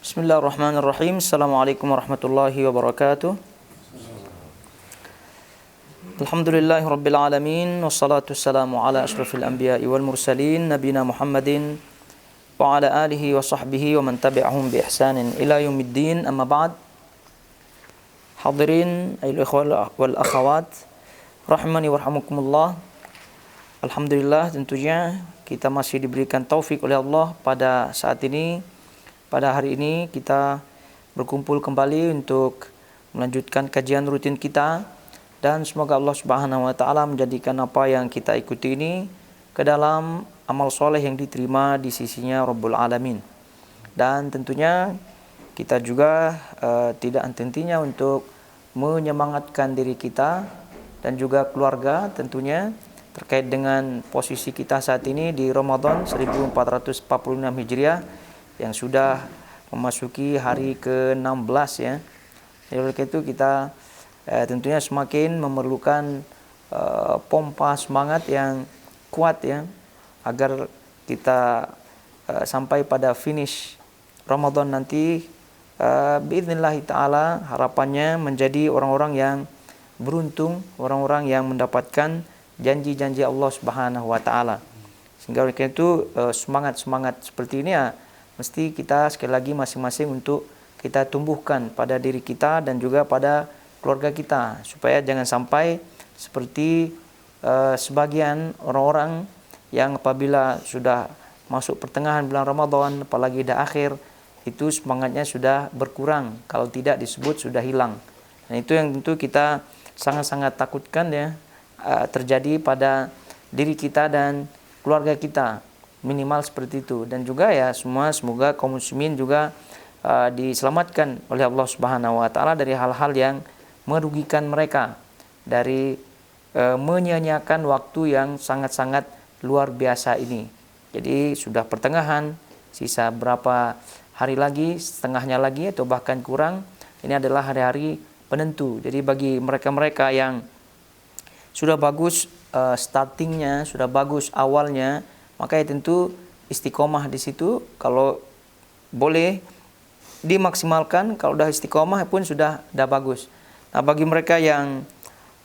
Bismillahirrahmanirrahim. Assalamualaikum warahmatullahi wabarakatuh. Alhamdulillahirabbil alamin wassalatu wassalamu ala asyrafil anbiya'i wal mursalin nabiyina Muhammadin wa ala alihi wa sahbihi wa man tabi'ahum bi ihsanin ila yaumiddin. Amma ba'd. Hadirin ayyuhal ikhwah wal akhawat rahimani warhamukumullah. Alhamdulillah, tentunya kita masih diberikan taufik oleh Allah pada saat ini. Pada hari ini kita berkumpul kembali untuk melanjutkan kajian rutin kita, dan semoga Allah Subhanahu wa taala menjadikan apa yang kita ikuti ini ke dalam amal soleh yang diterima di sisinya Rabbul Alamin. Dan tentunya kita juga tidak henti-hentinya untuk menyemangatkan diri kita dan juga keluarga tentunya terkait dengan posisi kita saat ini di Ramadan 1446 Hijriah yang sudah memasuki hari ke-16 ya. Jadi oleh itu kita tentunya semakin memerlukan pompa semangat yang kuat ya, agar kita sampai pada finish Ramadan nanti biidznillah taala, harapannya menjadi orang-orang yang beruntung, orang-orang yang mendapatkan janji-janji Allah Subhanahu wa taala. Sehingga oleh itu semangat-semangat seperti ini ya mesti kita sekali lagi masing-masing untuk kita tumbuhkan pada diri kita dan juga pada keluarga kita, supaya jangan sampai seperti sebagian orang-orang yang apabila sudah masuk pertengahan bulan Ramadan, apalagi dah akhir, itu semangatnya sudah berkurang, kalau tidak disebut sudah hilang. Dan itu yang tentu kita sangat-sangat takutkan ya, terjadi pada diri kita dan keluarga kita, minimal seperti itu. Dan juga ya semoga kaum muslimin juga diselamatkan oleh Allah Subhanahu wa taala dari hal-hal yang merugikan mereka, dari menyia-nyiakan waktu yang sangat-sangat luar biasa ini. Jadi sudah pertengahan, sisa berapa hari lagi, setengahnya lagi atau bahkan kurang, ini adalah hari-hari penentu. Jadi bagi mereka-mereka yang sudah bagus startingnya, sudah bagus awalnya, maka ya tentu istiqomah di situ kalau boleh dimaksimalkan. Kalau udah istiqomah pun sudah bagus. Nah, bagi mereka yang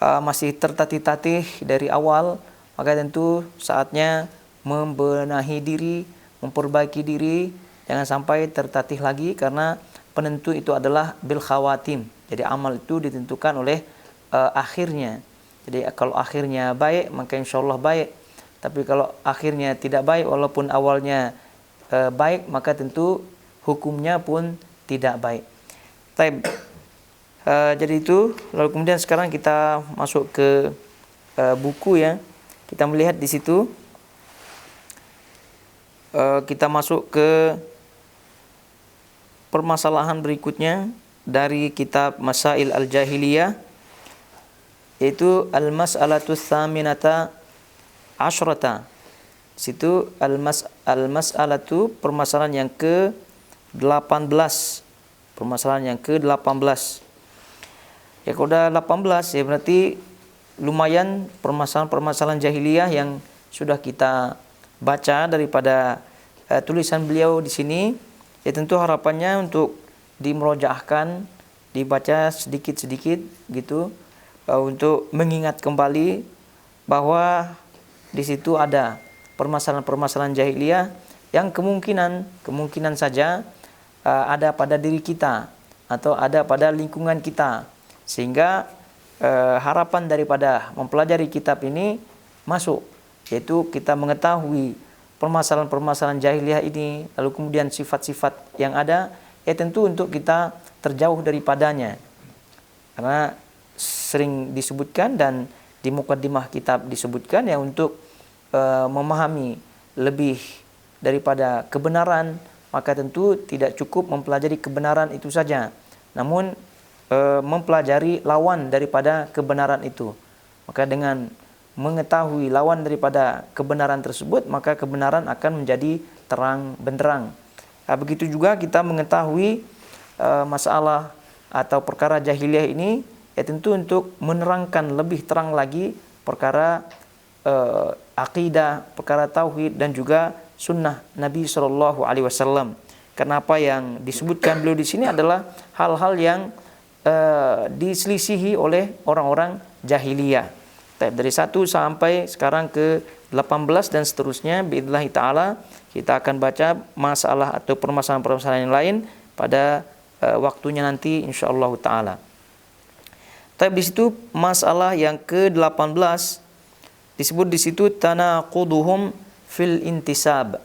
masih tertatih-tatih dari awal, maka tentu saatnya membenahi diri, memperbaiki diri, jangan sampai tertatih lagi, karena penentu itu adalah bil khawatim. Jadi amal itu ditentukan oleh akhirnya. Jadi kalau akhirnya baik, maka insyaallah baik. Tapi kalau akhirnya tidak baik, walaupun awalnya baik, maka tentu hukumnya pun tidak baik. Jadi itu. Lalu kemudian sekarang kita masuk ke buku ya. Kita melihat di situ, kita masuk ke permasalahan berikutnya dari kitab Masail Al-Jahiliyah, yaitu Al-Mas'alatu Tsaminata Asyrata. Situ al-mas'alatu, permasalahan yang ke-18. Permasalahan yang ke-18. Ya kalau udah 18 ya berarti lumayan permasalahan-permasalahan jahiliyah yang sudah kita baca daripada tulisan beliau di sini. Ya tentu harapannya untuk dimurojaahkan, dibaca sedikit-sedikit gitu, untuk mengingat kembali bahwa di situ ada permasalahan-permasalahan jahiliyah yang kemungkinan saja ada pada diri kita atau ada pada lingkungan kita, sehingga harapan daripada mempelajari kitab ini masuk, yaitu kita mengetahui permasalahan-permasalahan jahiliyah ini, lalu kemudian sifat-sifat yang ada, ya tentu untuk kita terjauh daripadanya. Karena sering disebutkan dan di mukaddimah kitab disebutkan ya, untuk memahami lebih daripada kebenaran, maka tentu tidak cukup mempelajari kebenaran itu saja, namun mempelajari lawan daripada kebenaran itu. Maka dengan mengetahui lawan daripada kebenaran tersebut, maka kebenaran akan menjadi terang benderang. Nah, begitu juga kita mengetahui masalah atau perkara jahiliyah ini, ya tentu untuk menerangkan lebih terang lagi perkara akidah, perkara tauhid dan juga sunnah Nabi SAW. Karena apa yang disebutkan beliau di sini adalah hal-hal yang diselisihi oleh orang-orang jahiliyah. Dari 1 sampai sekarang ke 18 dan seterusnya, biidznillah taala kita akan baca masalah atau permasalahan-permasalahan yang lain pada waktunya nanti insyaallah taala. Tapi di situ masalah yang ke-18 disebut di situ tanaquduhum fil intisab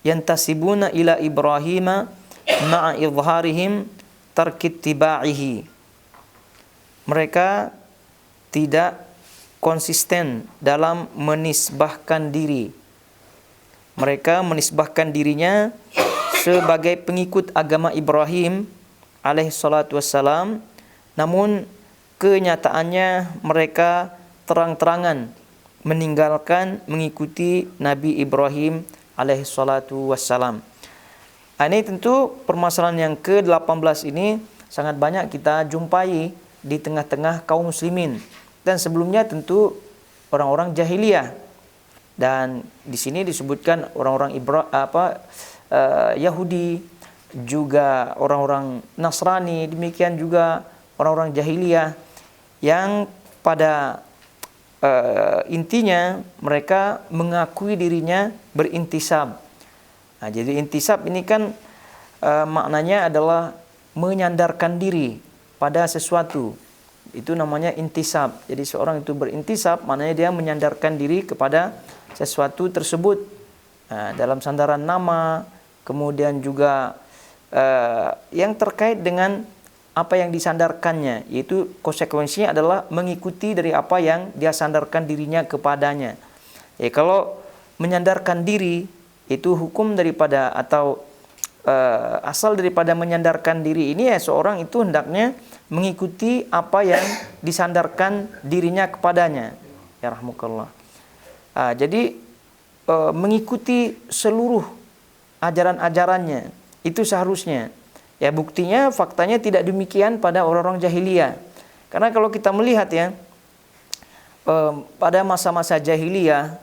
yantasibuna ila Ibrahim ma'a idharihim tarkit tiba'ihi. Mereka tidak konsisten dalam menisbahkan diri. Mereka menisbahkan dirinya sebagai pengikut agama Ibrahim alaihi salatu wassalam, namun kenyataannya mereka terang-terangan meninggalkan mengikuti Nabi Ibrahim alaihi salatu wassalam. Ini tentu permasalahan yang ke-18 ini sangat banyak kita jumpai di tengah-tengah kaum muslimin, dan sebelumnya tentu orang-orang jahiliyah, dan di sini disebutkan orang-orang Yahudi, juga orang-orang Nasrani, demikian juga orang-orang jahiliyah yang pada intinya mereka mengakui dirinya berintisab. Nah, jadi intisab ini kan maknanya adalah menyandarkan diri pada sesuatu. Itu namanya intisab. Jadi seorang itu berintisab, maknanya dia menyandarkan diri kepada sesuatu tersebut. Nah, dalam sandaran nama, kemudian juga yang terkait dengan apa yang disandarkannya, yaitu konsekuensinya adalah mengikuti dari apa yang dia sandarkan dirinya kepadanya. Ya, kalau menyandarkan diri itu hukum daripada atau asal daripada menyandarkan diri ini, ya seorang itu hendaknya mengikuti apa yang disandarkan dirinya kepadanya. Ya rahmukallah. Jadi mengikuti seluruh ajaran-ajarannya itu seharusnya. Ya buktinya, faktanya tidak demikian pada orang-orang jahiliyah. Karena kalau kita melihat ya, pada masa-masa jahiliyah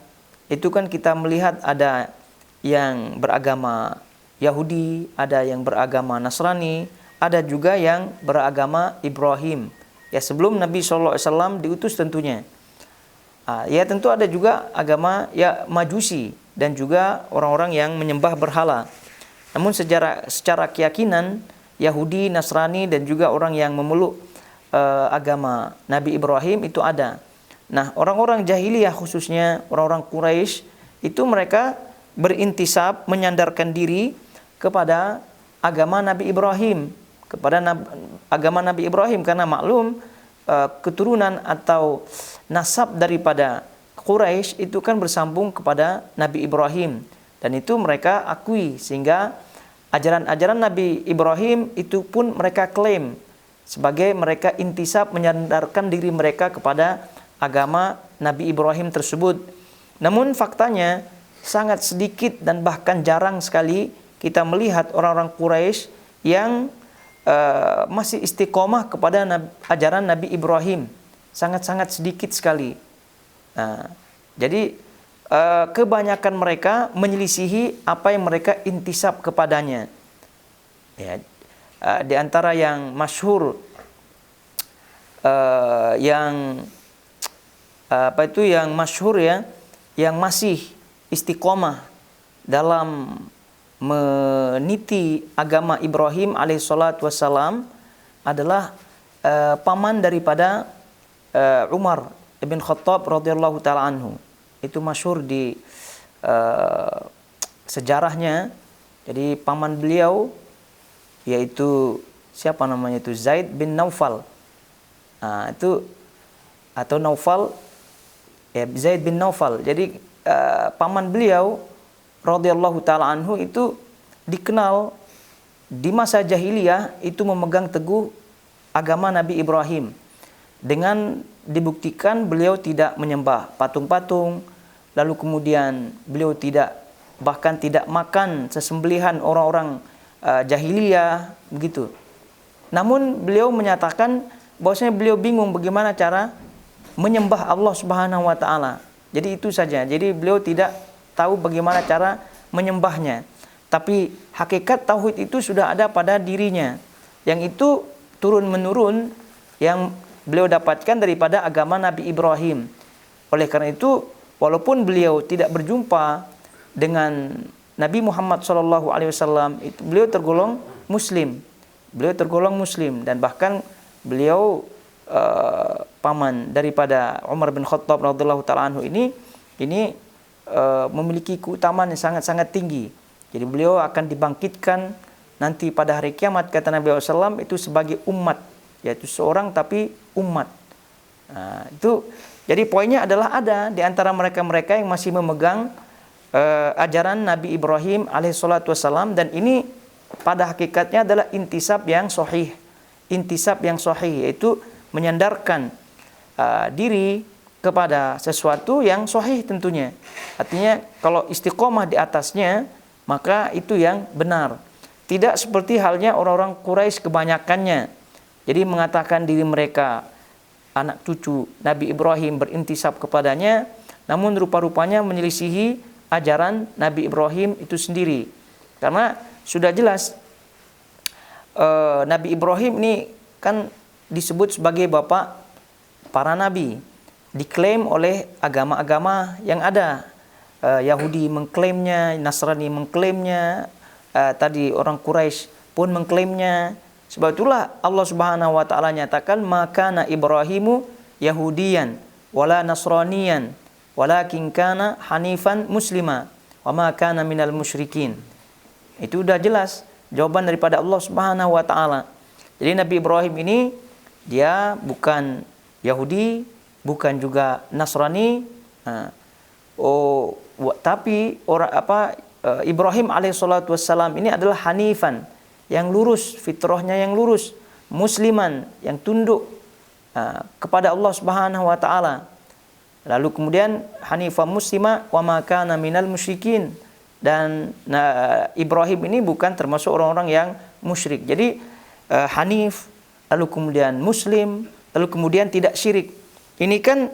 itu kan kita melihat ada yang beragama Yahudi, ada yang beragama Nasrani, ada juga yang beragama Ibrahim. Ya sebelum Nabi SAW diutus tentunya. Ya tentu ada juga agama ya Majusi dan juga orang-orang yang menyembah berhala. Namun secara keyakinan Yahudi, Nasrani dan juga orang yang memeluk agama Nabi Ibrahim itu ada. Nah, orang-orang jahiliyah khususnya orang-orang Quraisy itu mereka berintisab, menyandarkan diri kepada agama Nabi Ibrahim, agama Nabi Ibrahim, karena maklum keturunan atau nasab daripada Quraisy itu kan bersambung kepada Nabi Ibrahim, dan itu mereka akui, sehingga ajaran-ajaran Nabi Ibrahim itu pun mereka klaim sebagai mereka intisab, menyandarkan diri mereka kepada agama Nabi Ibrahim tersebut. Namun faktanya sangat sedikit dan bahkan jarang sekali kita melihat orang-orang Quraisy yang masih istiqomah kepada ajaran Nabi Ibrahim. Sangat-sangat sedikit sekali. Jadi kebanyakan mereka menyelisihi apa yang mereka intisab kepadanya. Ya, di antara yang masyhur, yang masyhur ya, yang masih istiqomah dalam meniti agama Ibrahim alaihissalatu wassalam adalah paman daripada Umar ibn Khattab radhiyallahu taala anhu. Itu masyhur di sejarahnya. Jadi paman beliau yaitu siapa namanya itu, Zaid bin Naufal. Itu atau Naufal ya, Zaid bin Naufal. Jadi paman beliau radhiyallahu taala anhu itu dikenal di masa jahiliyah itu memegang teguh agama Nabi Ibrahim, dengan dibuktikan beliau tidak menyembah patung-patung, lalu kemudian beliau bahkan tidak makan sesembelihan orang-orang jahiliyah begitu. Namun beliau menyatakan bahwasanya beliau bingung bagaimana cara menyembah Allah Subhanahu wa taala. Jadi itu saja. Jadi beliau tidak tahu bagaimana cara menyembahnya. tapi hakikat tauhid itu sudah ada pada dirinya. Yang itu turun-menurun yang beliau dapatkan daripada agama Nabi Ibrahim. Oleh karena itu, walaupun beliau tidak berjumpa dengan Nabi Muhammad SAW, itu beliau tergolong Muslim. Beliau tergolong Muslim dan bahkan beliau paman daripada Umar bin Khattab radhiyallahu taala anhu ini memiliki keutamaan yang sangat-sangat tinggi. Jadi beliau akan dibangkitkan nanti pada hari kiamat, kata Nabi SAW, itu sebagai umat, yaitu seorang tapi umat. Nah, itu jadi poinnya adalah ada di antara mereka-mereka yang masih memegang ajaran Nabi Ibrahim alaihissalatu wassalam, dan ini pada hakikatnya adalah intisab yang sahih. Intisab yang sahih yaitu menyandarkan diri kepada sesuatu yang sahih tentunya. Artinya kalau istiqomah di atasnya, maka itu yang benar. Tidak seperti halnya orang-orang Quraisy kebanyakannya. Jadi mengatakan diri mereka anak cucu Nabi Ibrahim, berintisab kepadanya, namun rupa-rupanya menyelisihi ajaran Nabi Ibrahim itu sendiri. Karena sudah jelas Nabi Ibrahim ini kan disebut sebagai bapak para nabi. Diklaim oleh agama-agama yang ada. Yahudi mengklaimnya, Nasrani mengklaimnya, tadi orang Quraisy pun mengklaimnya. Sebab itulah Allah Subhanahu wa taala nyatakan, "Maka Ibrahimu Yahudiyan wala Nasraniyan walakin kana hanifan muslima wa ma kana minal musyrikin." Itu udah jelas jawaban daripada Allah Subhanahu wa taala. Jadi Nabi Ibrahim ini dia bukan Yahudi, bukan juga Nasrani. Tapi Ibrahim alaihissalatu wassalam ini adalah hanifan, yang lurus, fitrahnya yang lurus, musliman, yang tunduk kepada Allah Subhanahu wa taala. Lalu kemudian hanifan muslima wa ma kana minal musyrikin, dan Ibrahim ini bukan termasuk orang-orang yang musyrik. Jadi hanif, lalu kemudian muslim, lalu kemudian tidak syirik. Ini kan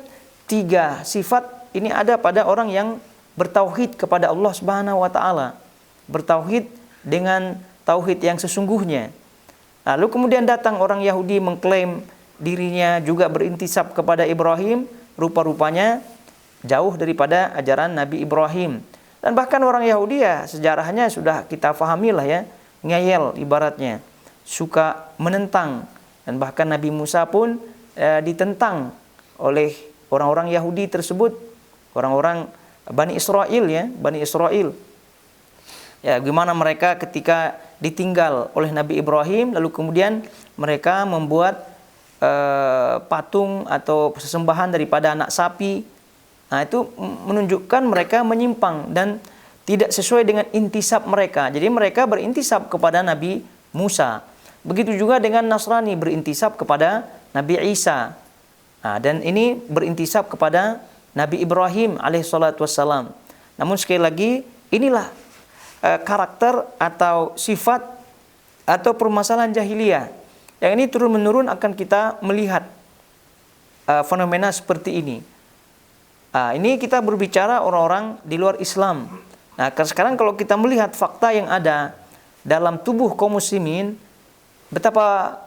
3 sifat ini ada pada orang yang bertauhid kepada Allah Subhanahu wa taala. Bertauhid dengan tauhid yang sesungguhnya. Lalu kemudian datang orang Yahudi mengklaim dirinya juga berintisab kepada Ibrahim, rupa-rupanya jauh daripada ajaran Nabi Ibrahim. Dan bahkan orang Yahudi ya sejarahnya sudah kita pahami lah ya, ngeyel ibaratnya, suka menentang, dan bahkan Nabi Musa pun ditentang oleh orang-orang Yahudi tersebut, orang-orang Bani Israel ya, Bani Israel. Ya, gimana mereka ketika ditinggal oleh Nabi Ibrahim, lalu kemudian mereka membuat patung atau sesembahan daripada anak sapi. Nah, itu menunjukkan mereka menyimpang dan tidak sesuai dengan intisab mereka. Jadi mereka berintisab kepada Nabi Musa. Begitu juga dengan Nasrani berintisab kepada Nabi Isa. Nah, dan ini berintisab kepada Nabi Ibrahim alaihissalatu wassalam. Namun sekali lagi, inilah karakter atau sifat atau permasalahan jahiliyah. Yang ini turun-menurun akan kita melihat fenomena seperti ini. Ini kita berbicara orang-orang di luar Islam. Nah, sekarang kalau kita melihat fakta yang ada dalam tubuh kaum muslimin, berapa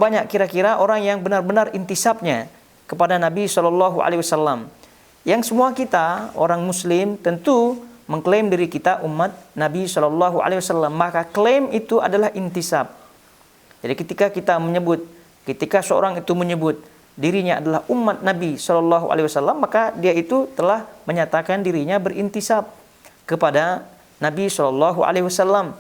banyak kira-kira orang yang benar-benar intisabnya kepada Nabi SAW. Yang semua kita orang Muslim tentu mengklaim diri kita umat Nabi SAW. Maka klaim itu adalah intisab. Jadi ketika seorang itu menyebut dirinya adalah umat Nabi SAW, maka dia itu telah menyatakan dirinya berintisab kepada Nabi SAW.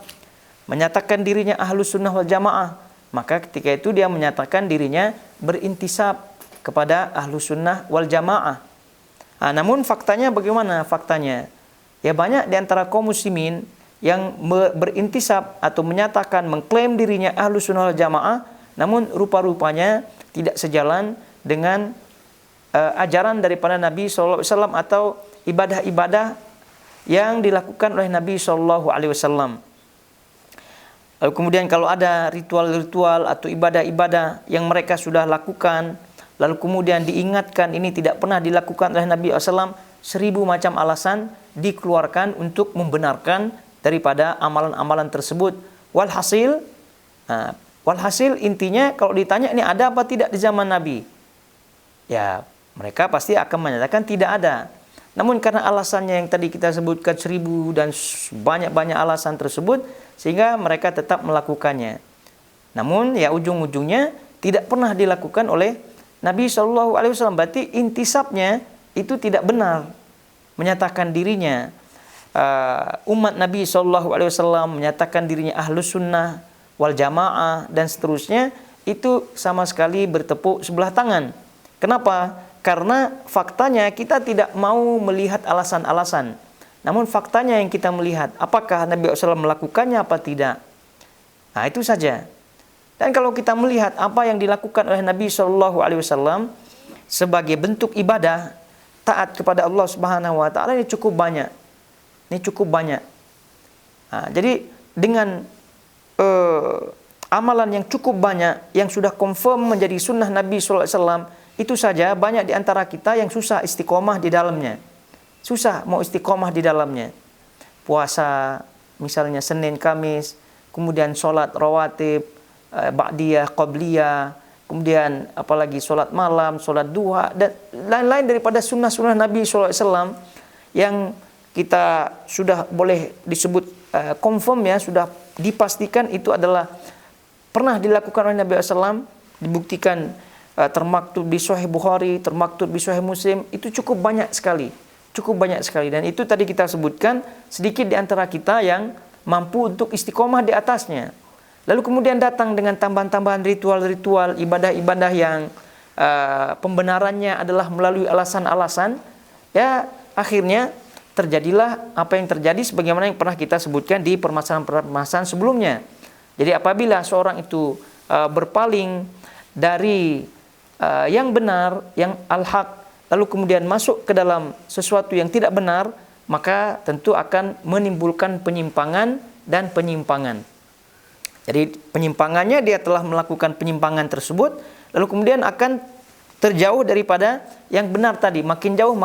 Menyatakan dirinya ahlus sunnah wal jamaah, maka ketika itu dia menyatakan dirinya berintisab kepada ahlus sunnah wal jamaah. Namun faktanya bagaimana faktanya? Ya banyak di antara kaum muslimin yang berintisab atau menyatakan mengklaim dirinya ahlus sunnah wal jamaah, namun rupa-rupanya tidak sejalan dengan ajaran daripada Nabi SAW atau ibadah-ibadah yang dilakukan oleh Nabi SAW. Lalu kemudian kalau ada ritual-ritual atau ibadah-ibadah yang mereka sudah lakukan, lalu kemudian diingatkan ini tidak pernah dilakukan oleh Nabi SAW, 1000 macam alasan dikeluarkan untuk membenarkan daripada amalan-amalan tersebut. Walhasil intinya kalau ditanya ini ada apa tidak di zaman Nabi, ya mereka pasti akan menyatakan tidak ada. Namun karena alasannya yang tadi kita sebutkan 1000 dan banyak-banyak alasan tersebut, sehingga mereka tetap melakukannya. Namun ya ujung-ujungnya tidak pernah dilakukan oleh Nabi SAW. Berarti intisabnya itu tidak benar. Menyatakan dirinya umat Nabi SAW, menyatakan dirinya ahlus sunnah wal jamaah dan seterusnya, itu sama sekali bertepuk sebelah tangan. Kenapa? Karena faktanya kita tidak mau melihat alasan-alasan. Namun faktanya yang kita melihat, apakah Nabi SAW melakukannya apa tidak. Nah itu saja. Dan kalau kita melihat apa yang dilakukan oleh Nabi SAW sebagai bentuk ibadah, taat kepada Allah Subhanahu wa taala, ini cukup banyak. Nah, jadi dengan amalan yang cukup banyak yang sudah confirm menjadi sunnah Nabi SAW, itu saja banyak di antara kita yang susah istiqomah di dalamnya. Susah mau istiqomah di dalamnya. Puasa misalnya Senin Kamis, kemudian sholat rawatib, ba'diyah, qabliyah, kemudian apalagi sholat malam, sholat duha, dan lain-lain daripada sunnah-sunnah Nabi SAW yang kita sudah boleh disebut confirm ya, sudah dipastikan itu adalah pernah dilakukan oleh Nabi SAW, dibuktikan termaktub di Sahih Bukhari, termaktub di Sahih Muslim, itu cukup banyak sekali. Dan itu tadi kita sebutkan sedikit di antara kita yang mampu untuk istiqomah di atasnya. Lalu kemudian datang dengan tambahan-tambahan ritual-ritual, ibadah-ibadah yang pembenarannya adalah melalui alasan-alasan, ya akhirnya terjadilah apa yang terjadi sebagaimana yang pernah kita sebutkan di permasalahan-permasalahan sebelumnya. Jadi apabila seorang itu berpaling dari yang benar, yang al-haq, lalu kemudian masuk ke dalam sesuatu yang tidak benar, maka tentu akan menimbulkan penyimpangan dan penyimpangan. Jadi penyimpangannya, dia telah melakukan penyimpangan tersebut, lalu kemudian akan terjauh daripada yang benar tadi, makin jauh.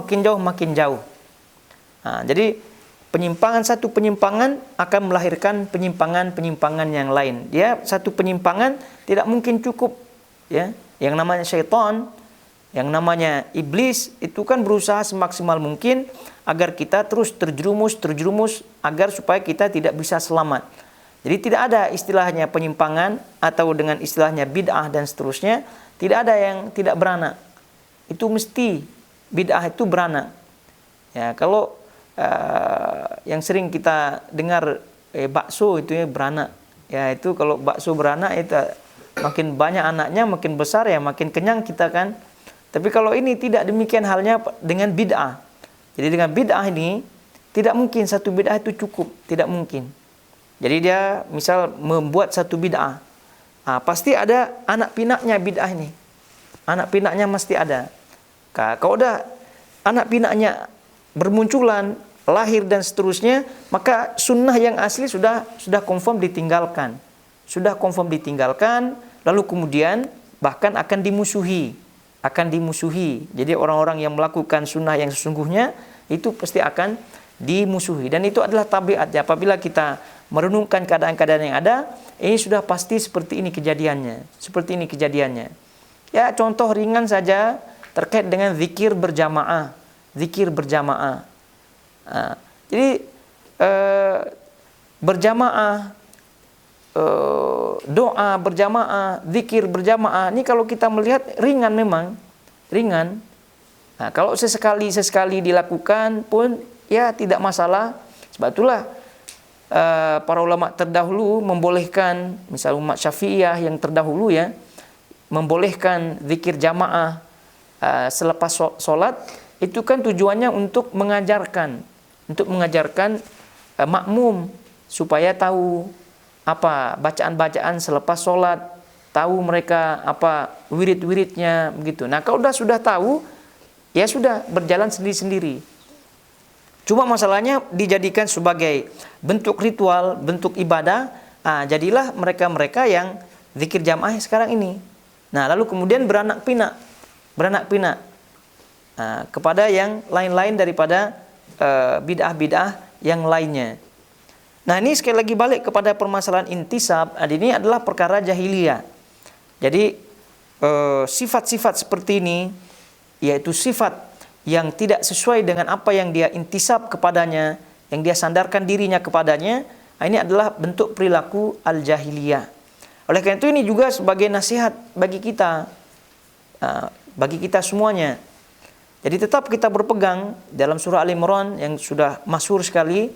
Nah, jadi satu penyimpangan akan melahirkan penyimpangan yang lain. Dia satu penyimpangan tidak mungkin cukup, ya. Yang namanya syaitan, yang namanya iblis, itu kan berusaha semaksimal mungkin agar kita terus terjerumus agar supaya kita tidak bisa selamat. Jadi tidak ada istilahnya penyimpangan atau dengan istilahnya bid'ah dan seterusnya, tidak ada yang tidak beranak. Itu mesti bid'ah itu beranak. Ya, kalau yang sering kita dengar bakso itu ya beranak. Ya itu kalau bakso beranak itu makin banyak anaknya, makin besar ya makin kenyang kita kan. Tapi kalau ini tidak demikian halnya dengan bid'ah. Jadi dengan bid'ah ini tidak mungkin satu bid'ah itu cukup, tidak mungkin. Jadi dia misal membuat satu bid'ah, pasti ada anak pinaknya bid'ah ini. Anak pinaknya mesti ada. Kalau udah anak pinaknya bermunculan, lahir dan seterusnya, maka sunnah yang asli sudah confirm ditinggalkan. Lalu kemudian bahkan akan dimusuhi. Jadi orang-orang yang melakukan sunnah yang sesungguhnya itu pasti akan dimusuhi. Dan itu adalah tabiatnya. Apabila kita merenungkan keadaan-keadaan yang ada, ini sudah pasti seperti ini kejadiannya. Ya contoh ringan saja terkait dengan zikir berjamaah. Jadi berjamaah, doa berjamaah, zikir berjamaah, ini kalau kita melihat ringan memang, ringan. Nah, kalau sesekali dilakukan pun ya tidak masalah. Sebab itulah para ulama terdahulu membolehkan, misal umat Syafi'iyah yang terdahulu ya, membolehkan zikir jamaah selepas sholat. Itu kan tujuannya untuk mengajarkan makmum supaya tahu apa bacaan-bacaan selepas sholat, tahu mereka apa wirid-wiridnya begitu. Nah kalau sudah tahu, ya sudah berjalan sendiri-sendiri. Cuma masalahnya dijadikan sebagai bentuk ritual, bentuk ibadah. Jadilah mereka-mereka yang zikir jamaah sekarang ini. Nah lalu kemudian beranak pinak. kepada yang lain-lain daripada bid'ah-bid'ah yang lainnya. Nah, ini sekali lagi balik kepada permasalahan intisab. Ini adalah perkara jahiliyah. Jadi sifat-sifat seperti ini, yaitu sifat yang tidak sesuai dengan apa yang dia intisab kepadanya, yang dia sandarkan dirinya kepadanya, ini adalah bentuk perilaku al-jahiliyah. Oleh karena itu ini juga sebagai nasihat bagi kita semuanya. Jadi tetap kita berpegang dalam surah Al-Imran yang sudah masyhur sekali,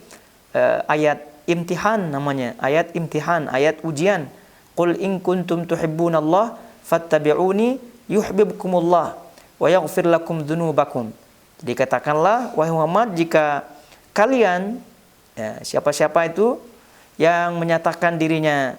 ayat imtihan namanya, ayat imtihan, ayat ujian. Qul in kuntum tuhibbunallah fattabi'uni yuhibbukumullah wa yaghfir lakum dzunubakum. Jadi katakanlah, wahai Muhammad, jika kalian, siapa-siapa itu yang menyatakan dirinya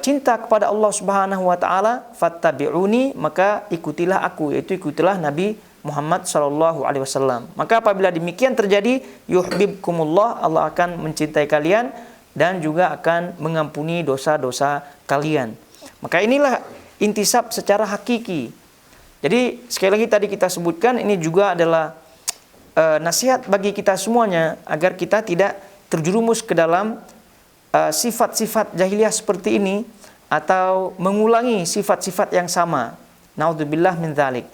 cinta kepada Allah Subhanahu wa taala, fattabi'uni, maka ikutilah aku, yaitu ikutilah Nabi Muhammad sallallahu alaihi wasallam. Maka apabila demikian terjadi, yuhibbukumullah, Allah akan mencintai kalian dan juga akan mengampuni dosa-dosa kalian. Maka inilah intisab secara hakiki. Jadi sekali lagi tadi kita sebutkan, ini juga adalah nasihat bagi kita semuanya agar kita tidak terjerumus ke dalam sifat-sifat jahiliyah seperti ini atau mengulangi sifat-sifat yang sama. Naudzubillah min dzalik.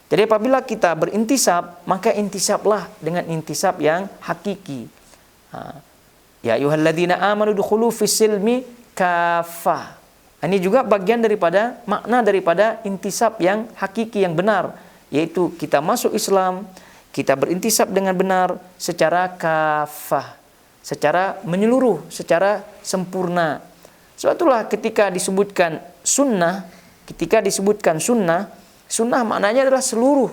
Jadi apabila kita berintisab, maka intisablah dengan intisab yang hakiki. Ya ayyuhalladzina amanu dukhulu fis-silmi kaffah. Ini juga bagian daripada makna daripada intisab yang hakiki, yang benar, yaitu kita masuk Islam, kita berintisab dengan benar secara kafah, secara menyeluruh, secara sempurna. Sebab itulah ketika disebutkan sunnah, sunnah maknanya adalah seluruh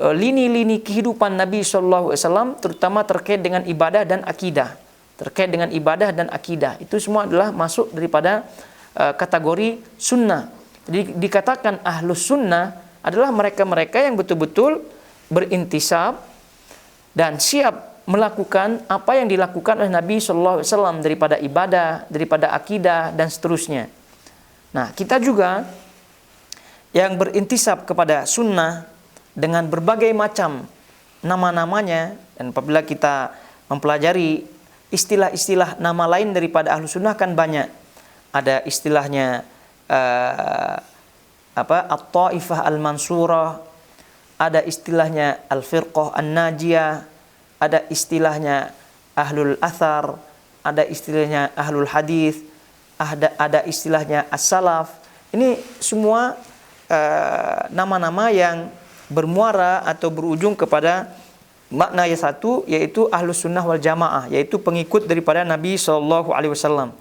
lini-lini kehidupan Nabi SAW, terutama terkait dengan ibadah dan akidah. Itu semua adalah masuk daripada kategori sunnah. Jadi dikatakan ahlus sunnah adalah mereka-mereka yang betul-betul berintisab dan siap melakukan apa yang dilakukan oleh Nabi SAW daripada ibadah, daripada akidah, dan seterusnya. Nah, kita juga yang berintisab kepada sunnah dengan berbagai macam nama-namanya, dan apabila kita mempelajari istilah-istilah nama lain daripada ahlu sunnah kan banyak. Ada istilahnya at-taifah al-mansurah, ada istilahnya al-firqah an-najiyah, ada istilahnya ahlul athar, ada istilahnya ahlul hadis, ada istilahnya as-salaf. Ini semua nama-nama yang bermuara atau berujung kepada makna yang satu, yaitu ahlus sunnah wal jamaah, yaitu pengikut daripada Nabi SAW.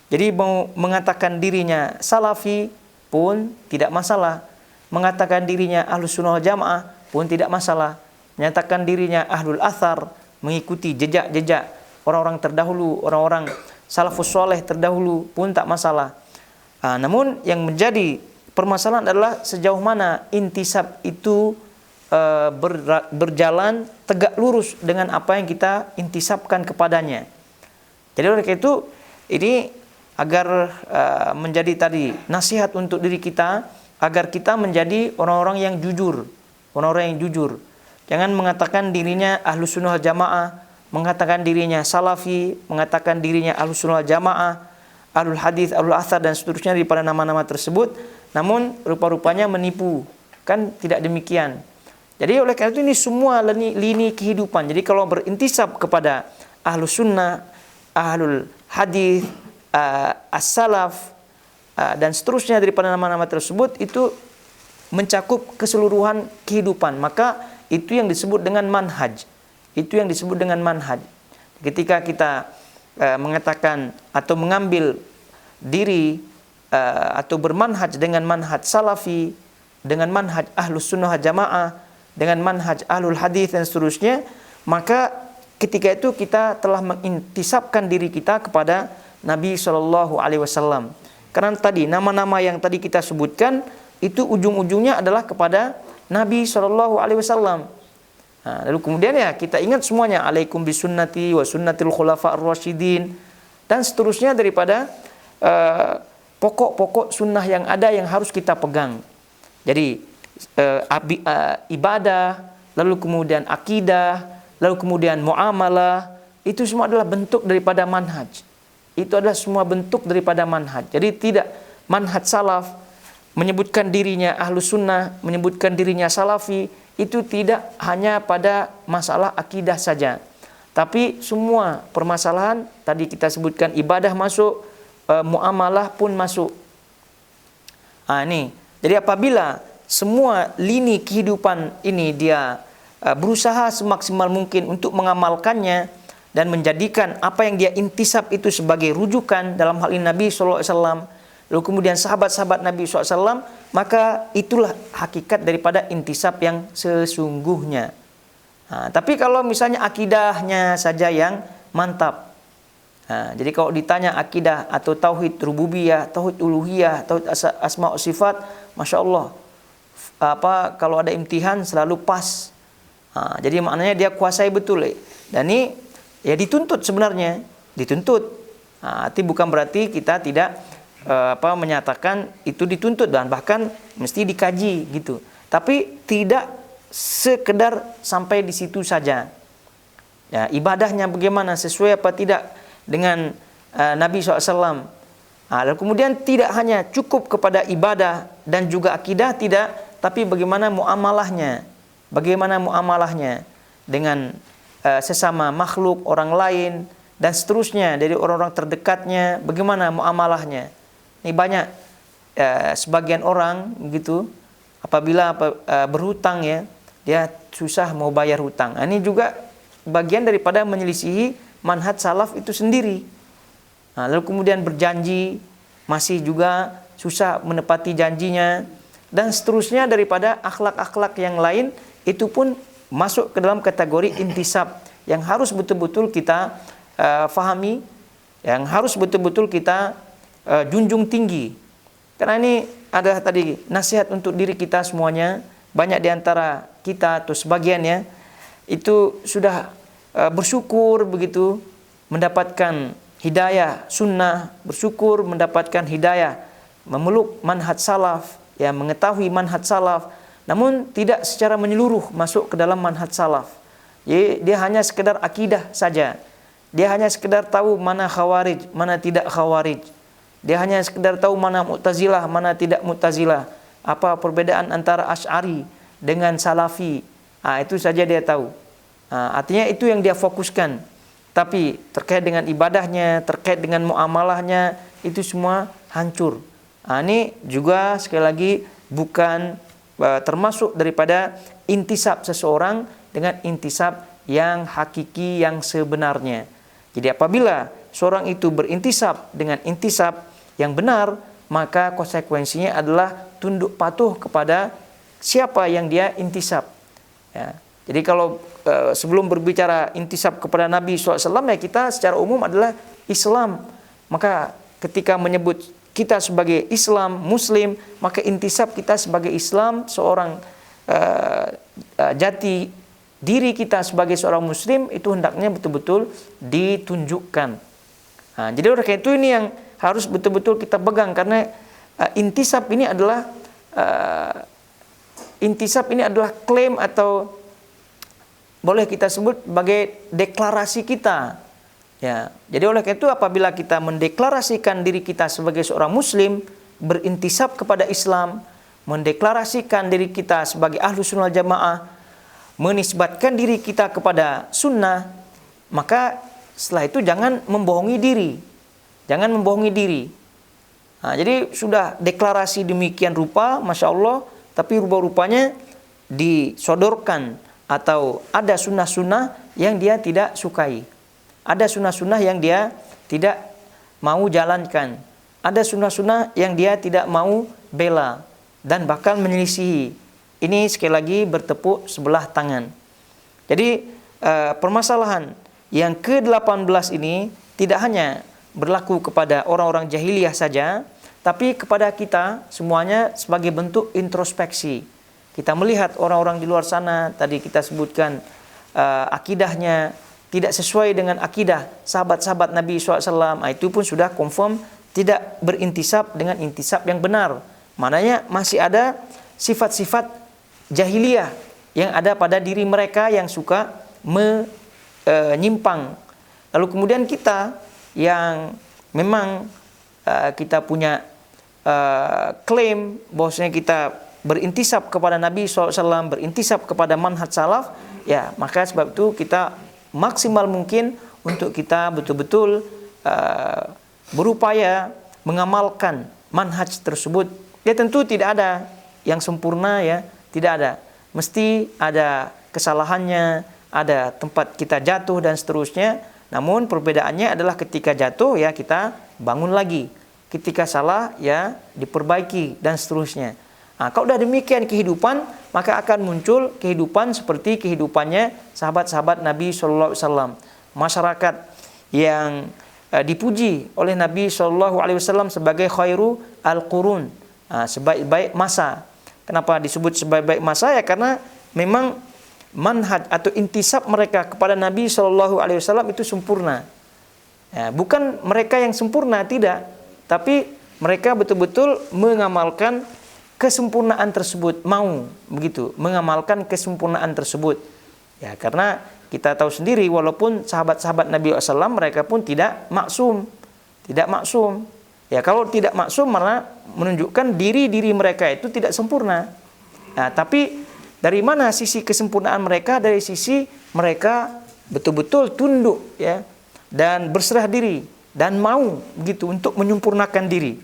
Jadi mau mengatakan dirinya salafi pun tidak masalah, mengatakan dirinya ahlus sunnah wal jamaah pun tidak masalah, menyatakan dirinya ahlul athar, mengikuti jejak-jejak orang-orang terdahulu, orang-orang salafus soleh terdahulu pun tak masalah. Namun yang menjadi permasalahan adalah sejauh mana intisab itu berjalan tegak lurus dengan apa yang kita intisabkan kepadanya. Jadi oleh karena itu ini agar menjadi tadi nasihat untuk diri kita agar kita menjadi orang-orang yang jujur, Jangan mengatakan dirinya ahlus sunnah wal jamaah, mengatakan dirinya salafi, mengatakan dirinya ahlus sunnah wal jamaah, ahlul hadis, ahlul athar, dan seterusnya daripada nama-nama tersebut, namun rupa-rupanya menipu. Kan tidak demikian. Jadi oleh karena itu ini semua lini kehidupan. Jadi kalau berintisab kepada ahlus sunnah, ahlul hadis, as-salaf, dan seterusnya daripada nama-nama tersebut, itu mencakup keseluruhan kehidupan. Maka itu yang disebut dengan manhaj. Ketika kita mengatakan atau mengambil diri atau bermanhaj dengan manhaj salafi, dengan manhaj ahlus sunnah jamaah, dengan manhaj ahlul hadis dan seterusnya, maka ketika itu kita telah mengintisabkan diri kita kepada Nabi SAW. Karena tadi nama-nama yang tadi kita sebutkan itu ujung-ujungnya adalah kepada Nabi SAW. Lalu kemudian ya kita ingat semuanya, alaikum bisunnati wa sunnatil khulafa ar-rasyidin, dan seterusnya daripada pokok-pokok sunnah yang ada yang harus kita pegang. Jadi ibadah, lalu kemudian akidah, lalu kemudian muamalah, itu semua adalah bentuk daripada manhaj. Itu adalah semua bentuk daripada manhaj. Jadi tidak manhaj salaf menyebutkan dirinya ahlus sunnah, menyebutkan dirinya salafi, itu tidak hanya pada masalah akidah saja. Tapi semua permasalahan, tadi kita sebutkan ibadah masuk, muamalah pun masuk. Ini. Jadi apabila semua lini kehidupan ini dia berusaha semaksimal mungkin untuk mengamalkannya dan menjadikan apa yang dia intisab itu sebagai rujukan, dalam hal ini Nabi SAW, lalu kemudian sahabat-sahabat Nabi SAW, maka itulah hakikat daripada intisab yang sesungguhnya. Tapi kalau misalnya akidahnya saja yang mantap, jadi kalau ditanya akidah atau tauhid rububiyah, tauhid uluhiyah, tauhid asma wa sifat, masya Allah, kalau ada imtihan selalu pas. Jadi maknanya dia kuasai betul. Dan ini ya dituntut sebenarnya, dituntut. Tapi bukan berarti kita tidak menyatakan itu dituntut, dan bahkan mesti dikaji gitu. Tapi tidak sekedar sampai di situ saja. Ya, ibadahnya bagaimana, sesuai apa tidak dengan Nabi SAW. Lalu kemudian tidak hanya cukup kepada ibadah dan juga akidah, tidak, tapi bagaimana muamalahnya. Bagaimana muamalahnya dengan sesama makhluk, orang lain, dan seterusnya, dari orang-orang terdekatnya, bagaimana muamalahnya. Ini banyak sebagian orang begitu, apabila berhutang ya, dia susah mau bayar hutang. Ini juga bagian daripada menyelisihi manhaj salaf itu sendiri. Lalu kemudian berjanji, masih juga susah menepati janjinya, dan seterusnya daripada akhlak-akhlak yang lain, itu pun masuk ke dalam kategori intisab yang harus betul-betul kita fahami, yang harus betul-betul kita junjung tinggi. Karena ini adalah tadi nasihat untuk diri kita semuanya. Banyak di antara kita atau sebagiannya itu sudah bersyukur begitu mendapatkan hidayah sunnah, bersyukur mendapatkan hidayah memeluk manhaj salaf, ya, mengetahui manhaj salaf, namun tidak secara menyeluruh masuk ke dalam manhaj salaf. Jadi dia hanya sekedar akidah saja. Dia hanya sekedar tahu mana khawarij, mana tidak khawarij. Dia hanya sekedar tahu mana mu'tazilah, mana tidak mu'tazilah. Apa perbedaan antara Asy'ari dengan Salafi. Itu saja dia tahu. Artinya itu yang dia fokuskan. Tapi terkait dengan ibadahnya, terkait dengan muamalahnya, itu semua hancur. Ini juga sekali lagi bukan termasuk daripada intisab seseorang dengan intisab yang hakiki, yang sebenarnya. Jadi apabila seorang itu berintisab dengan intisab yang benar, maka konsekuensinya adalah tunduk patuh kepada siapa yang dia intisab. Ya. Jadi kalau sebelum berbicara intisab kepada Nabi SAW, ya kita secara umum adalah Islam. Maka ketika menyebut kita sebagai Islam, Muslim, maka intisab kita sebagai Islam, seorang jati diri kita sebagai seorang Muslim, itu hendaknya betul-betul ditunjukkan. Jadi oleh karena itu ini yang harus betul-betul kita pegang, karena intisab ini adalah klaim atau boleh kita sebut sebagai deklarasi kita. Ya, jadi oleh karena itu apabila kita mendeklarasikan diri kita sebagai seorang Muslim, berintisab kepada Islam, mendeklarasikan diri kita sebagai Ahlus Sunnah Jamaah, menisbatkan diri kita kepada sunnah, maka setelah itu jangan membohongi diri. Jangan membohongi diri. Jadi sudah deklarasi demikian rupa, Masya Allah, tapi rupa-rupanya disodorkan atau ada sunnah-sunnah yang dia tidak sukai. Ada sunnah-sunnah yang dia tidak mau jalankan. Ada sunnah-sunnah yang dia tidak mau bela dan bahkan menyelisihi. Ini sekali lagi bertepuk sebelah tangan. Jadi permasalahan yang ke-18 ini tidak hanya berlaku kepada orang-orang jahiliyah saja, tapi kepada kita semuanya sebagai bentuk introspeksi. Kita melihat orang-orang di luar sana, tadi kita sebutkan akidahnya tidak sesuai dengan akidah sahabat-sahabat Nabi SAW, itu pun sudah confirm tidak berintisab dengan intisab yang benar. Maknanya masih ada sifat-sifat jahiliyah yang ada pada diri mereka yang suka menyimpang. Lalu kemudian kita yang memang kita punya klaim bahwasanya kita berintisab kepada Nabi SAW, berintisab kepada manhaj salaf, ya maka sebab itu kita maksimal mungkin untuk kita betul-betul berupaya mengamalkan manhaj tersebut. Ya tentu tidak ada yang sempurna, ya tidak ada. Mesti ada kesalahannya, ada tempat kita jatuh dan seterusnya. Namun perbedaannya adalah ketika jatuh ya kita bangun lagi, ketika salah ya diperbaiki dan seterusnya. Nah, kalau sudah demikian kehidupan, maka akan muncul kehidupan seperti kehidupannya sahabat-sahabat Nabi SAW. Masyarakat yang dipuji oleh Nabi SAW sebagai khairu al-qurun, sebaik-baik masa. Kenapa disebut sebaik-baik masa? Ya karena memang manhaj atau intisab mereka kepada Nabi SAW itu sempurna. Ya, bukan mereka yang sempurna, tidak. Tapi mereka betul-betul mengamalkan kesempurnaan tersebut, mau begitu, mengamalkan kesempurnaan tersebut. Ya, karena kita tahu sendiri walaupun sahabat-sahabat Nabi SAW mereka pun tidak maksum. Tidak maksum. Ya, kalau tidak maksum malah menunjukkan diri-diri mereka itu tidak sempurna. Nah, tapi dari mana sisi kesempurnaan mereka? Dari sisi mereka betul-betul tunduk ya dan berserah diri dan mau begitu untuk menyempurnakan diri.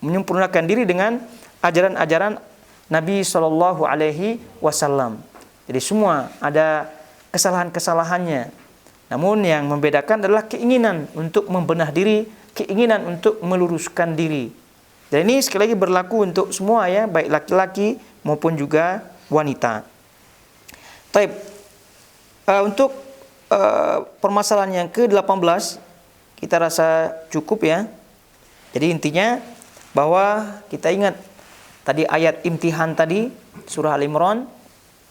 Menyempurnakan diri dengan ajaran-ajaran Nabi SAW. Jadi semua ada kesalahan-kesalahannya. Namun yang membedakan adalah keinginan untuk membenah diri, keinginan untuk meluruskan diri. Dan ini sekali lagi berlaku untuk semua ya, baik laki-laki maupun juga wanita. Taib. Untuk permasalahan yang ke-18 kita rasa cukup ya. Jadi intinya bahwa kita ingat tadi ayat imtihan tadi surah Al-Imran,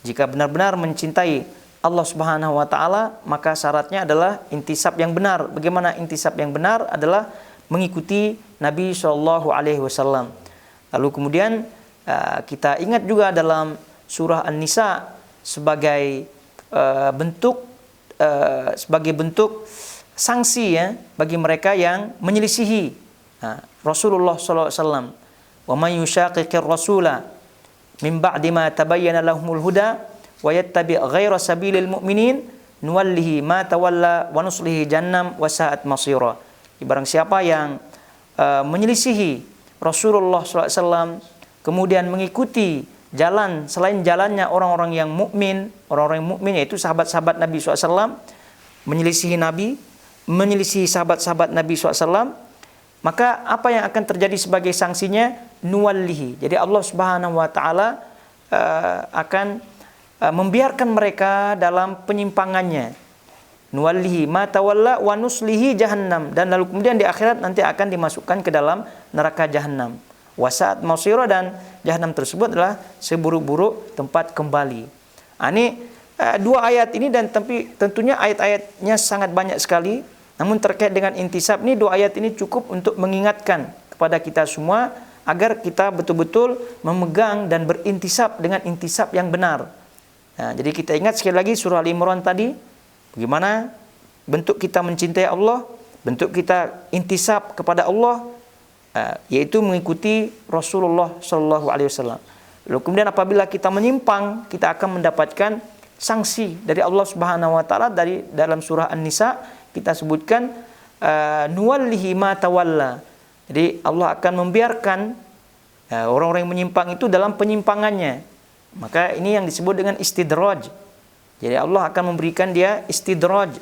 jika benar-benar mencintai Allah Subhanahu wa taala, maka syaratnya adalah intisab yang benar. Bagaimana intisab yang benar? Adalah mengikuti Nabi SAW. Lalu kemudian kita ingat juga dalam surah An-Nisa sebagai bentuk sanksi ya bagi mereka yang menyelisihi Rasulullah SAW. Wa may yushaqiqir rasula min ba'di ma tabayyana lahumul huda wa yattabi' ghaira sabilil mu'minin nuwallihi ma tawalla wa nuslihi jahannam wa sa'at masira. Barang siapa yang menyelisihi Rasulullah SAW kemudian mengikuti jalan selain jalannya orang-orang yang mukmin, orang-orang yang mukmin yaitu sahabat-sahabat Nabi SAW, menyelisihi Nabi, menyelisihi sahabat-sahabat Nabi SAW, maka apa yang akan terjadi sebagai sanksinya? Nuwallihi. Jadi Allah Subhanahu wa taala akan membiarkan mereka dalam penyimpangannya. Nuwallihi ma tawalla wa nuslihi jahannam, dan lalu kemudian di akhirat nanti akan dimasukkan ke dalam neraka jahannam. Wasaat masira, dan jahannam tersebut adalah seburuk-buruk tempat kembali. Ini dua ayat ini, dan tentunya ayat-ayatnya sangat banyak sekali. Namun terkait dengan intisab ini, dua ayat ini cukup untuk mengingatkan kepada kita semua agar kita betul-betul memegang dan berintisab dengan intisab yang benar. Nah, jadi kita ingat sekali lagi surah Al-Imran tadi, bagaimana bentuk kita mencintai Allah, bentuk kita intisab kepada Allah, yaitu mengikuti Rasulullah SAW. Lalu kemudian apabila kita menyimpang, kita akan mendapatkan sanksi dari Allah Subhanahu wa taala. Dari dalam surah An-Nisa kita sebutkan nuwallihi ma tawalla. Jadi Allah akan membiarkan orang-orang yang menyimpang itu dalam penyimpangannya. Maka ini yang disebut dengan istidraj. Jadi Allah akan memberikan dia istidraj.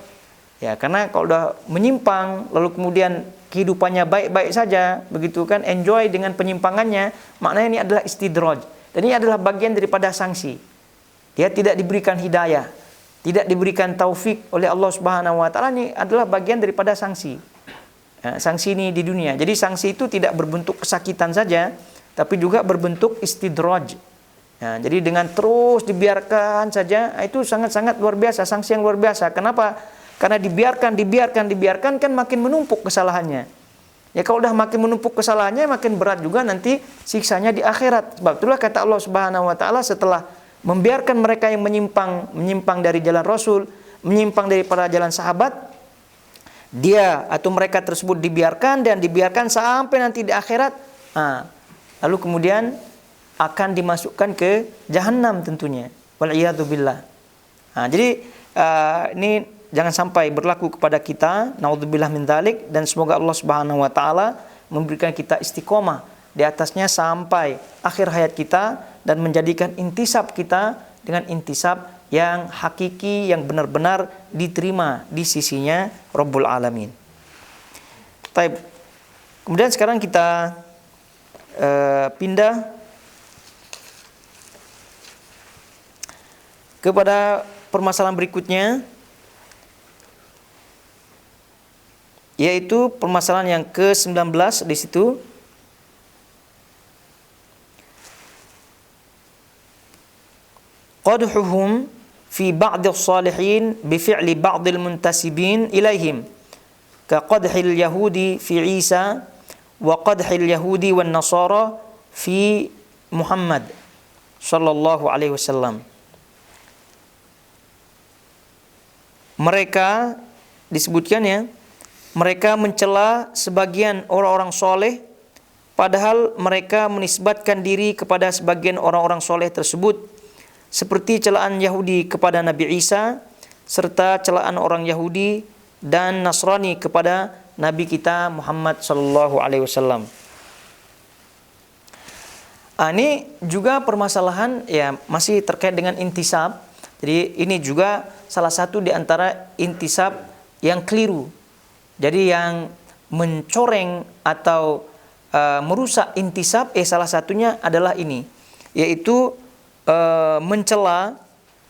Ya, karena kalau sudah menyimpang lalu kemudian kehidupannya baik-baik saja, begitu kan, enjoy dengan penyimpangannya, maknanya ini adalah istidraj. Dan ini adalah bagian daripada sanksi. Dia tidak diberikan hidayah, tidak diberikan taufik oleh Allah Subhanahu wa taala, ini adalah bagian daripada sanksi. Sanksi ini di dunia. Jadi sanksi itu tidak berbentuk kesakitan saja, tapi juga berbentuk istidraj. Jadi dengan terus dibiarkan saja, itu sangat-sangat luar biasa, sanksi yang luar biasa. Kenapa? Karena dibiarkan kan makin menumpuk kesalahannya. Ya kalau udah makin menumpuk kesalahannya, makin berat juga nanti siksanya di akhirat. Sebab itulah kata Allah Subhanahu wa taala setelah membiarkan mereka yang menyimpang dari jalan Rasul, menyimpang daripada jalan sahabat, dia atau mereka tersebut dibiarkan sampai nanti di akhirat. Lalu kemudian akan dimasukkan ke jahanam tentunya. Wal'iyadzubillah. Jadi ini jangan sampai berlaku kepada kita. Naudzubillah min dzalik. Dan semoga Allah Subhanahu wa taala memberikan kita istiqomah di atasnya sampai akhir hayat kita, dan menjadikan intisab kita dengan intisab yang hakiki, yang benar-benar diterima di sisinya Rabbul Alamin. Baik. Kemudian sekarang kita pindah kepada permasalahan berikutnya, yaitu permasalahan yang ke-19 di situ. Qadhuhum fi ba'd as-salihin bi fi'li ba'd al-muntasibin ilaihim ka qadhil yahudi fi Isa wa qadhil yahudi wan nasara fi Muhammad sallallahu alaihi wasallam. Mereka disebutkan ya, mereka mencela sebagian orang-orang soleh, padahal mereka menisbatkan diri kepada sebagian orang-orang soleh tersebut, seperti celaan Yahudi kepada Nabi Isa, serta celaan orang Yahudi dan Nasrani kepada Nabi kita Muhammad sallallahu alaihi wasallam. Ini juga permasalahan ya, masih terkait dengan intisab. Jadi ini juga salah satu di antara intisab yang keliru. Jadi yang mencoreng atau merusak intisab, salah satunya adalah ini, yaitu mencela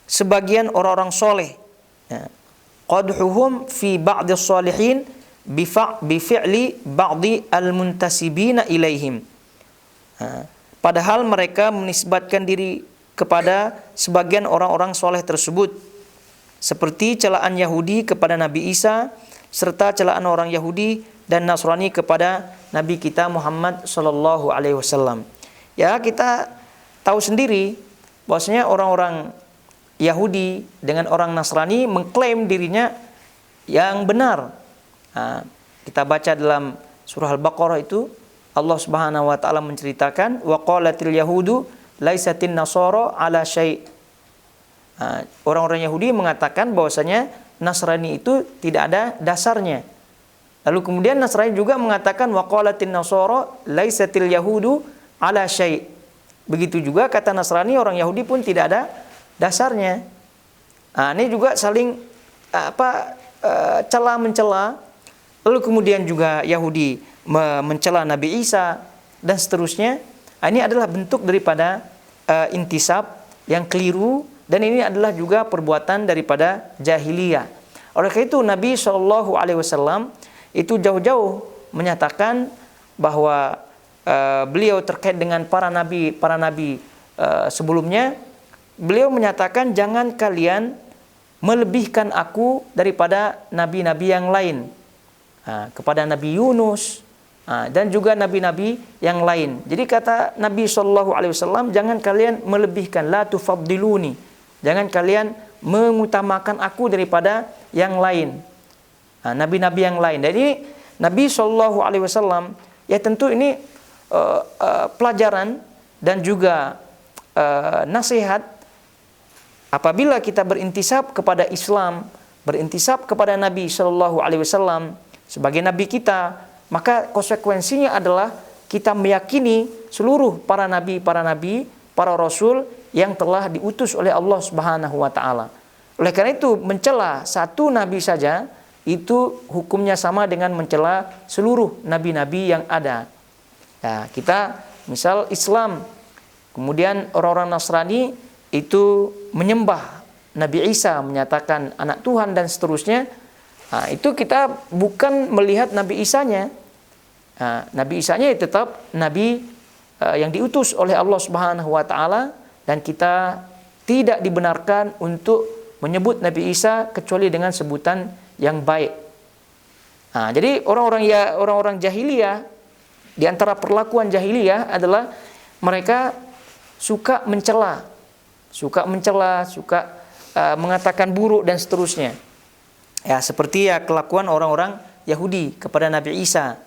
sebagian orang-orang soleh. Qadhuhum fi ba'di as-salihin bi fi'li ba'di al-muntasibina ilaihim. Padahal mereka menisbatkan diri kepada sebagian orang-orang soleh tersebut, seperti celaan Yahudi kepada Nabi Isa, serta celaan orang Yahudi dan Nasrani kepada Nabi kita Muhammad sallallahu alaihi wasallam. Ya, kita tahu sendiri bahwasanya orang-orang Yahudi dengan orang Nasrani mengklaim dirinya yang benar. Kita baca dalam surah Al-Baqarah itu, Allah Subhanahu wa taala menceritakan, wa qalatil yahudu laisatin nasara ala syai'. Orang-orang Yahudi mengatakan bahwasanya Nasrani itu tidak ada dasarnya. Lalu kemudian Nasrani juga mengatakan wa qalatin nasara laisatil yahudu ala syai'. Begitu juga kata Nasrani, orang Yahudi pun tidak ada dasarnya. Ini juga saling cela mencela. Lalu kemudian juga Yahudi mencela Nabi Isa dan seterusnya. Ini adalah bentuk daripada intisab yang keliru, dan ini adalah juga perbuatan daripada jahiliyah. Oleh karena itu Nabi SAW itu jauh-jauh menyatakan bahwa beliau terkait dengan para nabi sebelumnya, beliau menyatakan jangan kalian melebihkan aku daripada nabi-nabi yang lain, kepada Nabi Yunus dan juga nabi-nabi yang lain. Jadi kata Nabi SAW, jangan kalian melebihkan, la tufaddiluni, jangan kalian mengutamakan aku daripada yang lain, nabi-nabi yang lain. Jadi Nabi SAW ya tentu ini pelajaran dan juga nasihat. Apabila kita berintisab kepada Islam, berintisab kepada Nabi SAW sebagai Nabi kita, maka konsekuensinya adalah kita meyakini seluruh para nabi, para rasul yang telah diutus oleh Allah Subhanahu wa taala. Oleh karena itu, mencela satu nabi saja itu hukumnya sama dengan mencela seluruh nabi-nabi yang ada. Nah, kita misal Islam, kemudian orang-orang Nasrani itu menyembah Nabi Isa, menyatakan anak Tuhan dan seterusnya. Itu kita bukan melihat Nabi Isanya. Nabi Isanya tetap Nabi yang diutus oleh Allah Subhanahu wa taala, dan kita tidak dibenarkan untuk menyebut Nabi Isa kecuali dengan sebutan yang baik. Jadi orang-orang jahiliyah, di antara perlakuan jahiliyah adalah mereka suka mencela suka mencela, suka mengatakan buruk dan seterusnya. Ya, seperti ya kelakuan orang-orang Yahudi kepada Nabi Isa.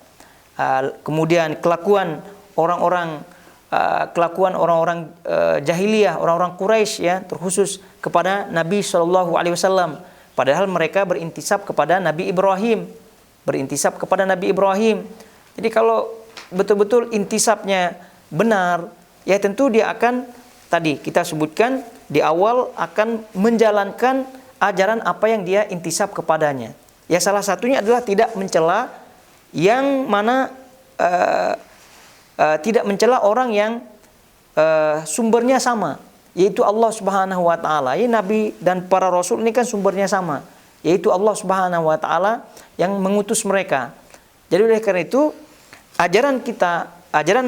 Kemudian kelakuan orang-orang jahiliyah, orang-orang Quraisy ya, terkhusus kepada Nabi SAW. Padahal mereka berintisab kepada Nabi Ibrahim. Jadi kalau betul-betul intisabnya benar, ya tentu dia akan, tadi kita sebutkan di awal, akan menjalankan ajaran apa yang dia intisab kepadanya. Ya salah satunya adalah tidak mencela yang mana tidak mencela orang yang sumbernya sama, yaitu Allah Subhanahu wa taala. Ya, nabi dan para rasul ini kan sumbernya sama, yaitu Allah Subhanahu wa taala yang mengutus mereka. Jadi oleh karena itu ajaran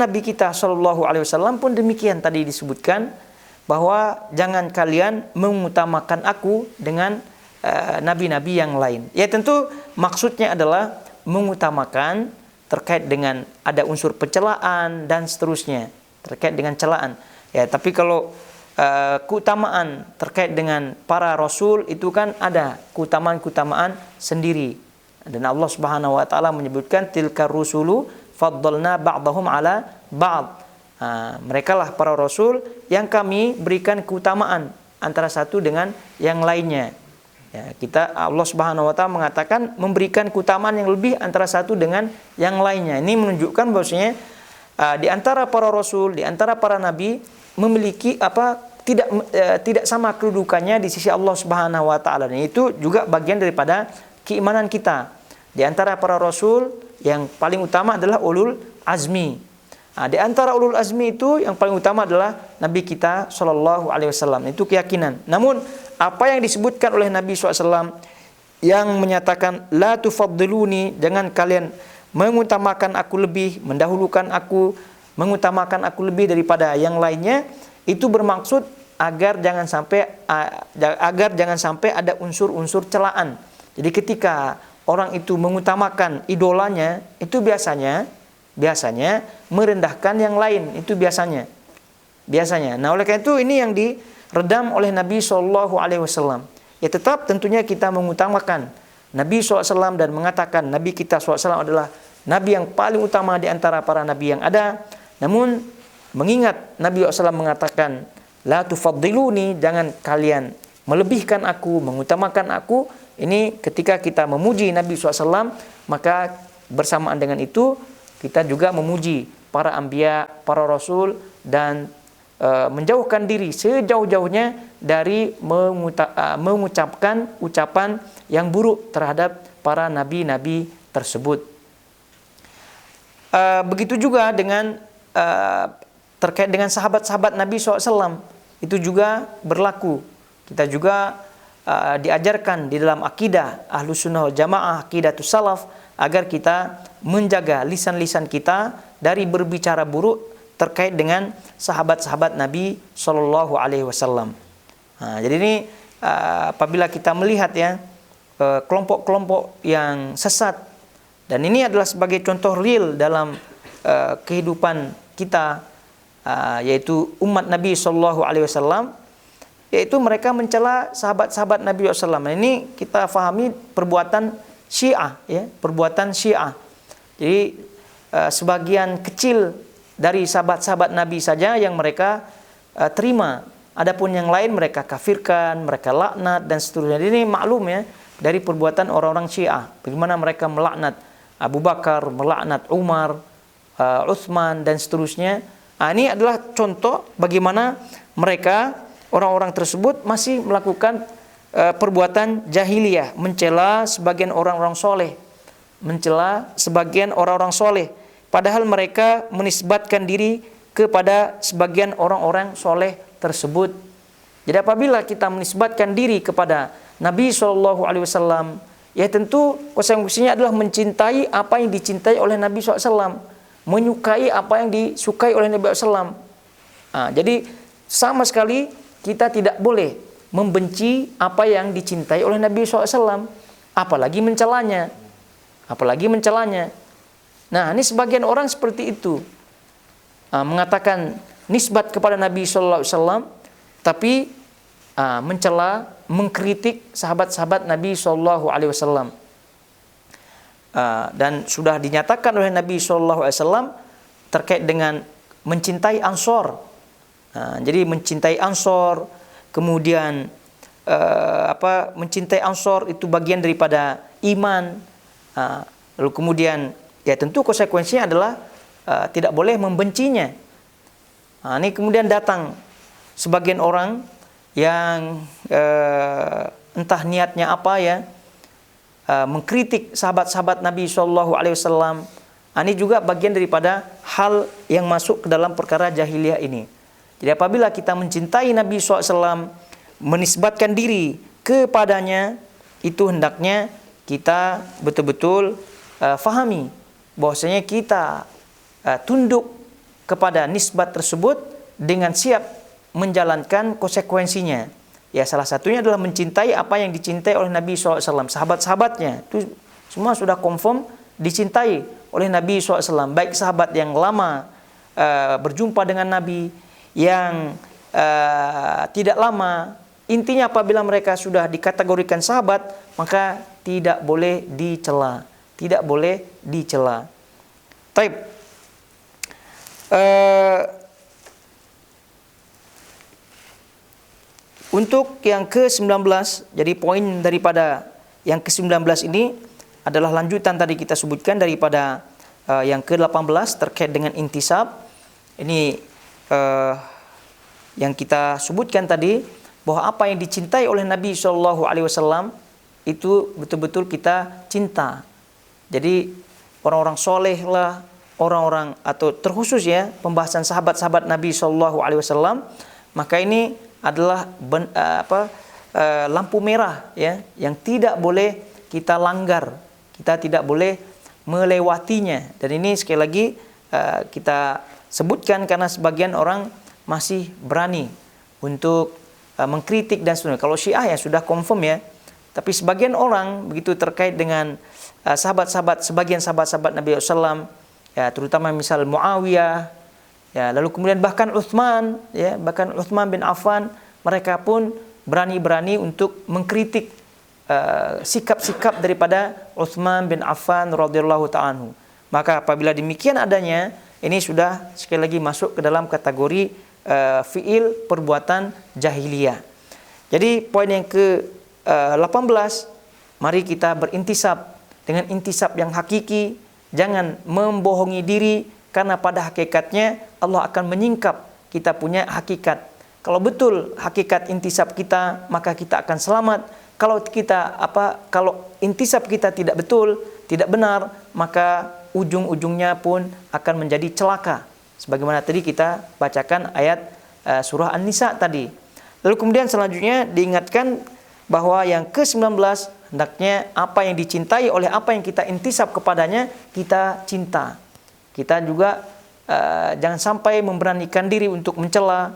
Nabi kita sallallahu alaihi wasallam pun demikian, tadi disebutkan bahwa jangan kalian mengutamakan aku dengan nabi-nabi yang lain. Ya tentu maksudnya adalah mengutamakan terkait dengan ada unsur pencelaan dan seterusnya, terkait dengan celaan. Ya, tapi kalau keutamaan terkait dengan para rasul itu kan ada keutamaan-keutamaan sendiri. Dan Allah Subhanahu wa taala menyebutkan tilka rusulu faddalna ba'dahum ala ba'd. Mereka lah para rasul yang kami berikan keutamaan antara satu dengan yang lainnya. Ya, Allah Subhanahu wa taala mengatakan memberikan keutamaan yang lebih antara satu dengan yang lainnya. Ini menunjukkan bahwasanya di antara para rasul, di antara para nabi memiliki tidak sama kedudukannya di sisi Allah Subhanahu wa taala. Dan itu juga bagian daripada keimanan kita. Di antara para rasul yang paling utama adalah ulul azmi. Di antara ulul azmi itu yang paling utama adalah Nabi kita sallallahu alaihi wasallam. Itu keyakinan. Namun apa yang disebutkan oleh Nabi SAW yang menyatakan la tufaddiluni, jangan kalian mengutamakan aku lebih, mendahulukan aku, mengutamakan aku lebih daripada yang lainnya, itu bermaksud agar jangan sampai ada unsur-unsur celaan. Jadi ketika orang itu mengutamakan idolanya, itu biasanya merendahkan yang lain, itu biasanya. Nah, oleh karena itu ini yang diredam oleh Nabi SAW. Ya tetap tentunya kita mengutamakan Nabi SAW dan mengatakan Nabi kita SAW adalah Nabi yang paling utama di antara para Nabi yang ada. Namun mengingat Nabi SAW mengatakan la tufaddiluni, jangan kalian melebihkan aku, mengutamakan aku. Ini ketika kita memuji Nabi SAW, maka bersamaan dengan itu kita juga memuji para anbiya, para rasul, dan menjauhkan diri sejauh-jauhnya dari mengucapkan ucapan yang buruk terhadap para nabi-nabi tersebut. Begitu juga dengan terkait dengan sahabat-sahabat Nabi SAW, itu juga berlaku. Kita juga diajarkan di dalam akidah Ahlus Sunnah wal Jamaah, aqidatus salaf, agar kita menjaga lisan-lisan kita dari berbicara buruk terkait dengan sahabat-sahabat Nabi Shallallahu Alaihi Wasallam. Jadi ini apabila kita melihat ya kelompok-kelompok yang sesat, dan ini adalah sebagai contoh real dalam kehidupan kita, yaitu umat Nabi Shallallahu Alaihi Wasallam, yaitu mereka mencela sahabat-sahabat Nabi SAW. Ini kita fahami perbuatan Syiah, ya, perbuatan Syiah. Jadi sebagian kecil dari sahabat-sahabat Nabi saja yang mereka terima. Adapun yang lain mereka kafirkan, mereka laknat dan seterusnya. Ini maklum ya dari perbuatan orang-orang Syiah. Bagaimana mereka melaknat Abu Bakar, melaknat Umar, Utsman dan seterusnya. Ini adalah contoh bagaimana mereka orang-orang tersebut masih melakukan perbuatan jahiliyah, mencela sebagian orang-orang soleh, padahal mereka menisbatkan diri kepada sebagian orang-orang soleh tersebut. Jadi apabila kita menisbatkan diri kepada Nabi SAW, ya tentu konsekuensinya adalah mencintai apa yang dicintai oleh Nabi SAW, menyukai apa yang disukai oleh Nabi SAW. Jadi sama sekali kita tidak boleh membenci apa yang dicintai oleh Nabi SAW, apalagi mencelanya. Nah, ini sebagian orang seperti itu, mengatakan nisbat kepada Nabi SAW tapi mencela, mengkritik sahabat-sahabat Nabi Shallallahu Alaihi Wasallam. Dan sudah dinyatakan oleh Nabi Shallallahu Alaihi Wasallam terkait dengan mencintai Ansor. Jadi mencintai Ansor, kemudian mencintai Ansor itu bagian daripada iman. Lalu kemudian ya tentu konsekuensinya adalah tidak boleh membencinya. Ini kemudian datang sebagian orang yang entah niatnya apa ya, mengkritik sahabat-sahabat Nabi Shallallahu Alaihi Wasallam. Ini juga bagian daripada hal yang masuk ke dalam perkara jahiliyah ini. Jadi apabila kita mencintai Nabi SAW, menisbatkan diri kepadanya, itu hendaknya kita betul-betul fahami bahwasanya kita tunduk kepada nisbat tersebut dengan siap menjalankan konsekuensinya. Ya, salah satunya adalah mencintai apa yang dicintai oleh Nabi SAW. Sahabat-sahabatnya itu semua sudah confirm dicintai oleh Nabi SAW. Baik sahabat yang lama berjumpa dengan Nabi, yang tidak lama. Intinya apabila mereka sudah dikategorikan sahabat, maka tidak boleh dicela. Tidak boleh dicela. Taib. Untuk yang ke-19, jadi poin daripada yang ke-19 ini adalah lanjutan tadi kita sebutkan daripada yang ke-18 terkait dengan intisab. Ini yang kita sebutkan tadi, bahwa apa yang dicintai oleh Nabi Shallallahu Alaihi Wasallam itu betul-betul kita cinta. Jadi orang-orang soleh lah, orang-orang atau terkhusus ya pembahasan sahabat-sahabat Nabi Shallallahu Alaihi Wasallam, maka ini adalah lampu merah ya yang tidak boleh kita langgar, kita tidak boleh melewatinya. Dan ini sekali lagi kita sebutkan karena sebagian orang masih berani untuk mengkritik dan sebagainya. Kalau Syiah ya sudah confirm ya, tapi sebagian orang begitu terkait dengan sebagian sahabat-sahabat Nabi SAW, ya terutama misal Muawiyah, ya lalu kemudian bahkan Utsman, ya bahkan Utsman bin Affan, mereka pun berani-berani untuk mengkritik sikap-sikap daripada Utsman bin Affan radhiyallahu ta'ala anhu. Maka apabila demikian adanya, ini sudah sekali lagi masuk ke dalam kategori fiil perbuatan jahiliyah. Jadi poin yang ke-18, mari kita berintisab dengan intisab yang hakiki, jangan membohongi diri, karena pada hakikatnya Allah akan menyingkap kita punya hakikat. Kalau betul hakikat intisab kita, maka kita akan selamat. Kalau intisab kita tidak betul, tidak benar, maka ujung-ujungnya pun akan menjadi celaka. Sebagaimana tadi kita bacakan ayat surah An-Nisa tadi. Lalu kemudian selanjutnya diingatkan bahwa yang ke-19, hendaknya apa yang dicintai oleh apa yang kita intisab kepadanya, kita cinta. Kita juga jangan sampai memberanikan diri untuk mencela,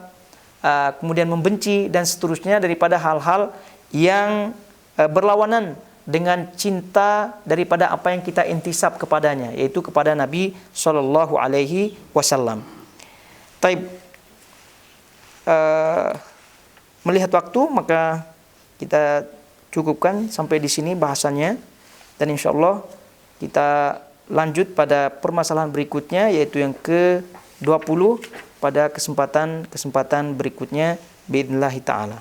kemudian membenci dan seterusnya daripada hal-hal yang berlawanan dengan cinta daripada apa yang kita intisab kepadanya, yaitu kepada Nabi Shallallahu Alaihi Wasallam. Taib, melihat waktu maka kita cukupkan sampai di sini bahasannya, dan insya Allah kita lanjut pada permasalahan berikutnya, yaitu yang ke-20 pada kesempatan berikutnya biidznillah ta'ala.